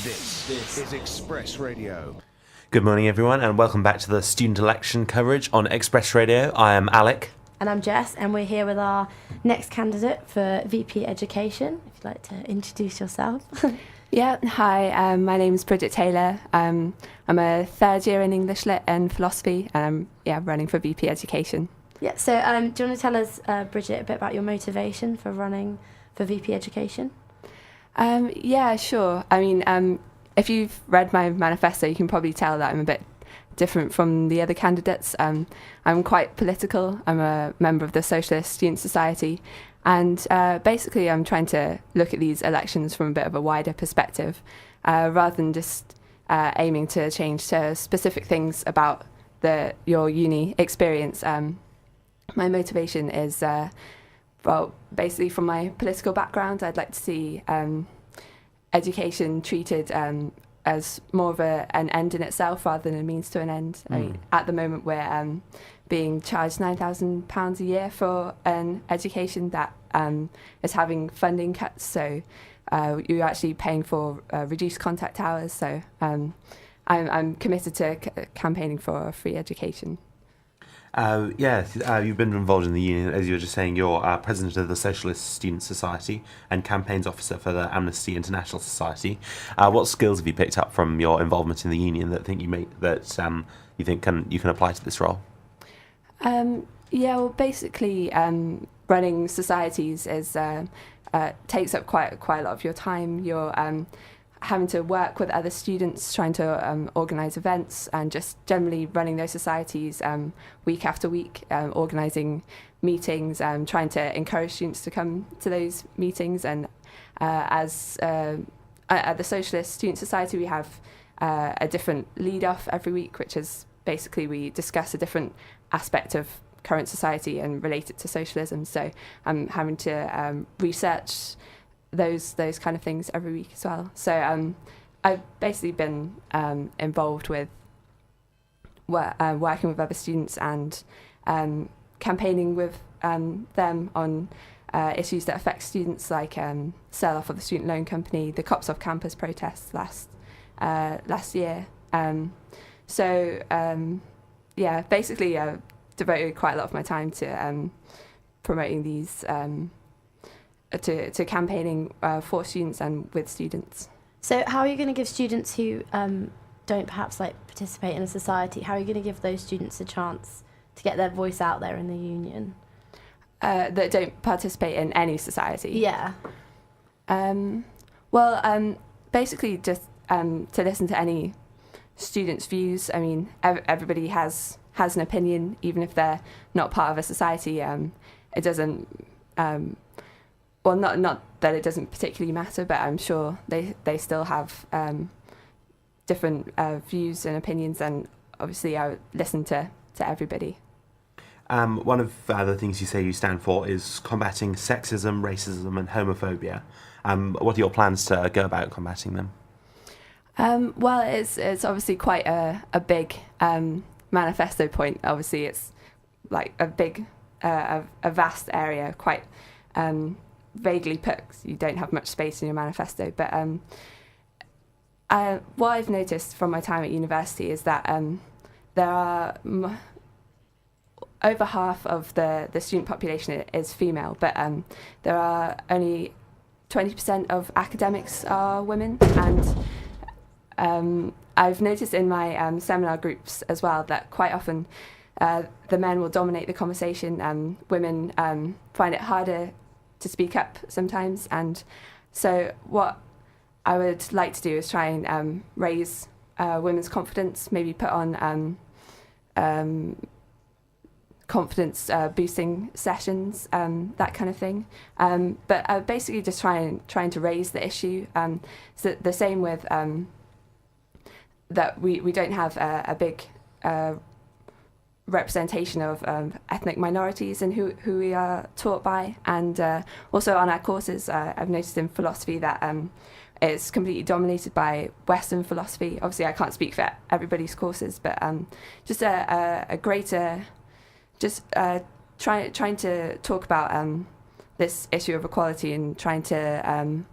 This is Express Radio. Good morning, everyone, and welcome back to the student election coverage on Express Radio. I am Alec. And I'm Jess, and we're here with our next candidate for VP Education. If you'd like to introduce yourself. Yeah, hi, my name's Bridget Taylor. I'm a third year in English Lit and Philosophy, and I'm running for VP Education. Yeah, so do you want to tell us, Bridget, a bit about your motivation for running for VP Education? Yeah, sure. I mean, if you've read my manifesto, you can probably tell that I'm a bit different from the other candidates. I'm quite political. I'm a member of the Socialist Student Society. And basically, I'm trying to look at these elections from a bit of a wider perspective, rather than just aiming to change to specific things about your uni experience. My motivation is, basically from my political background, I'd like to see education treated as more of an end in itself rather than a means to an end. I mean, at the moment, we're being charged £9,000 a year for an education that is having funding cuts. So you're actually paying for reduced contact hours. So I'm committed to campaigning for free education. You've been involved in the union, as you were just saying. You're president of the Socialist Student Society and campaigns officer for the Amnesty International Society. What skills have you picked up from your involvement in the union that you think you can apply to this role? Basically, running societies takes up quite a lot of your time. You're having to work with other students, trying to organise events, and just generally running those societies week after week, organising meetings, trying to encourage students to come to those meetings. And at the Socialist Student Society, we have a different lead-off every week, which is basically we discuss a different aspect of current society and relate it to socialism. So I'm having to research those kind of things every week as well. So I've basically been involved with working with other students and campaigning with them on issues that affect students, like sell-off of the student loan company, the Cops Off Campus protests last year. Basically devoted quite a lot of my time to promoting these to campaigning for students and with students. So how are you going to give students who don't perhaps participate in a society, how are you going to give those students a chance to get their voice out there in the union? That don't participate in any society? Yeah. Basically just to listen to any students' views. I mean, everybody has an opinion, even if they're not part of a society. It doesn't... not that it doesn't particularly matter, but I'm sure they still have different views and opinions, and obviously I would listen to everybody. One of the things you say you stand for is combating sexism, racism and homophobia. What are your plans to go about combating them? It's obviously quite a big manifesto point. Obviously it's like a big, a vast area, quite... vaguely put, 'cause you don't have much space in your manifesto. But what I've noticed from my time at university is that there are over half of the student population is female, but there are only 20% of academics are women. And I've noticed in my seminar groups as well that quite often the men will dominate the conversation, and women find it harder to speak up sometimes. And so what I would like to do is try and raise women's confidence, maybe put on confidence boosting sessions, that kind of thing. But basically just trying to raise the issue. So the same with that we don't have a big representation of ethnic minorities and who we are taught by. And also on our courses, I've noticed in philosophy that it's completely dominated by Western philosophy. Obviously I can't speak for everybody's courses, but just a greater, trying to talk about this issue of equality, and trying to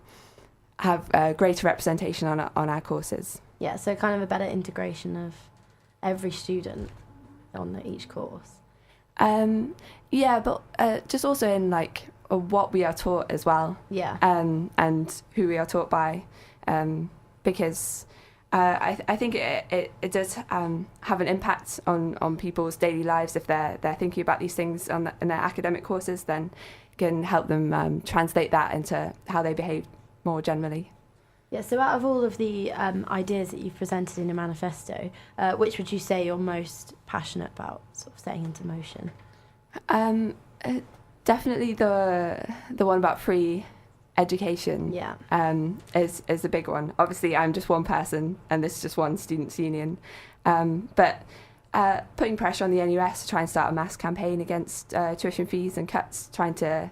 have greater representation on our courses. Yeah, so kind of a better integration of every student on each course. Yeah, but just also in like what we are taught as well. Yeah. And who we are taught by, because I think it does have an impact on people's daily lives if they're thinking about these things in their academic courses. Then can help them translate that into how they behave more generally. Yeah, so out of all of the ideas that you've presented in your manifesto, which would you say you're most passionate about sort of setting into motion? Definitely the one about free education. Yeah. Is a big one. Obviously, I'm just one person, and this is just one students' union. But putting pressure on the NUS to try and start a mass campaign against tuition fees and cuts, trying to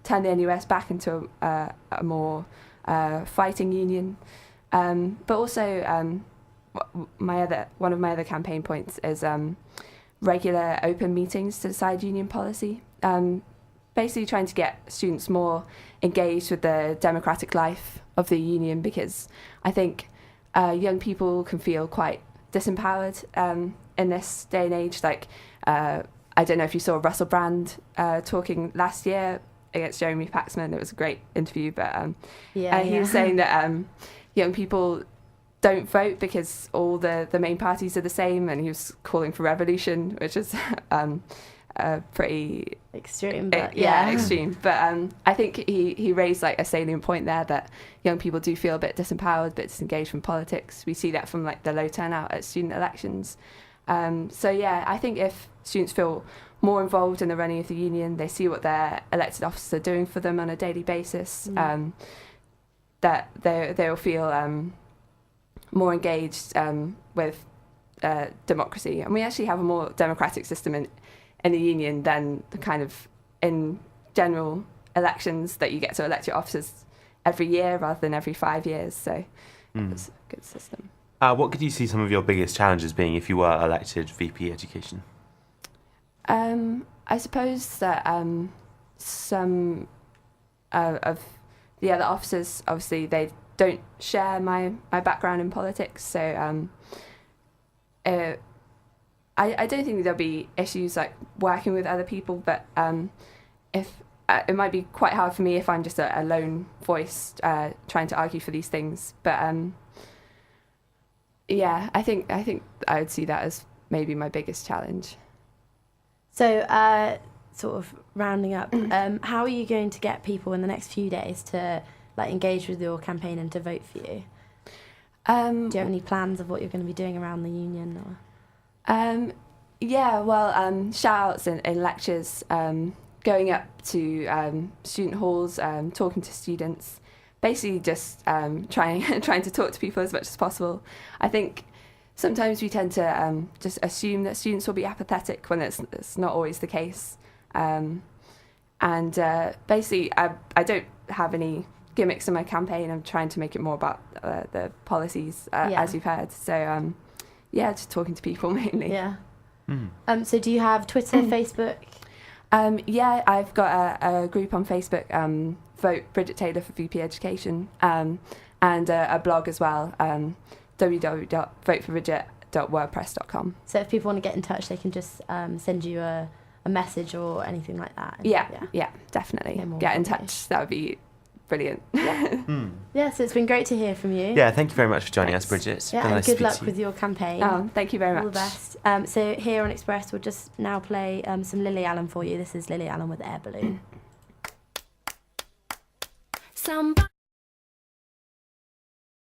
turn the NUS back into a more fighting union. But also, one of my other campaign points is regular open meetings to decide union policy. Basically trying to get students more engaged with the democratic life of the union, because I think young people can feel quite disempowered in this day and age. Like, I don't know if you saw Russell Brand talking last year against Jeremy Paxman. It was a great interview, but he was saying that young people don't vote because all the main parties are the same, and he was calling for revolution, which is pretty extreme, but extreme. But I think he raised like a salient point there, that young people do feel a bit disempowered, a bit disengaged from politics. We see that from like the low turnout at student elections. So yeah, I think if students feel more involved in the running of the union, they see what their elected officers are doing for them on a daily basis, that they'll feel more engaged with democracy. And we actually have a more democratic system in the union than the kind of in general elections that you get to elect your officers every year rather than every 5 years. So it's a good system. What could you see some of your biggest challenges being if you were elected VP Education? I suppose that some of the other officers, obviously, they don't share my background in politics. So I don't think there'll be issues like working with other people, but if it might be quite hard for me if I'm just a lone voice trying to argue for these things. But yeah, I think I would see that as maybe my biggest challenge. So sort of rounding up, how are you going to get people in the next few days to like engage with your campaign and to vote for you? Do you have any plans of what you're going to be doing around the union? Or? Yeah, well, shout-outs in lectures, going up to student halls, talking to students, basically just trying to talk to people as much as possible. I think sometimes we tend to just assume that students will be apathetic when it's not always the case. And basically, I don't have any gimmicks in my campaign. I'm trying to make it more about the policies, as you've heard. So, yeah, just talking to people mainly. Yeah. So do you have Twitter, Facebook? Yeah, I've got a group on Facebook, Vote Bridget Taylor for VP Education, and a blog as well, www.voteforbridget.wordpress.com. So if people want to get in touch, they can just send you a message or anything like that. Yeah, definitely. Get in touch. That would be brilliant. Yeah, so it's been great to hear from you. Yeah, thank you very much for joining us, Bridget. Yeah, Been and nice to good speak luck to you. with your campaign. Oh, thank you very much. All the best. So here on Express, we'll just now play some Lily Allen for you. This is Lily Allen with Air Balloon. Somebody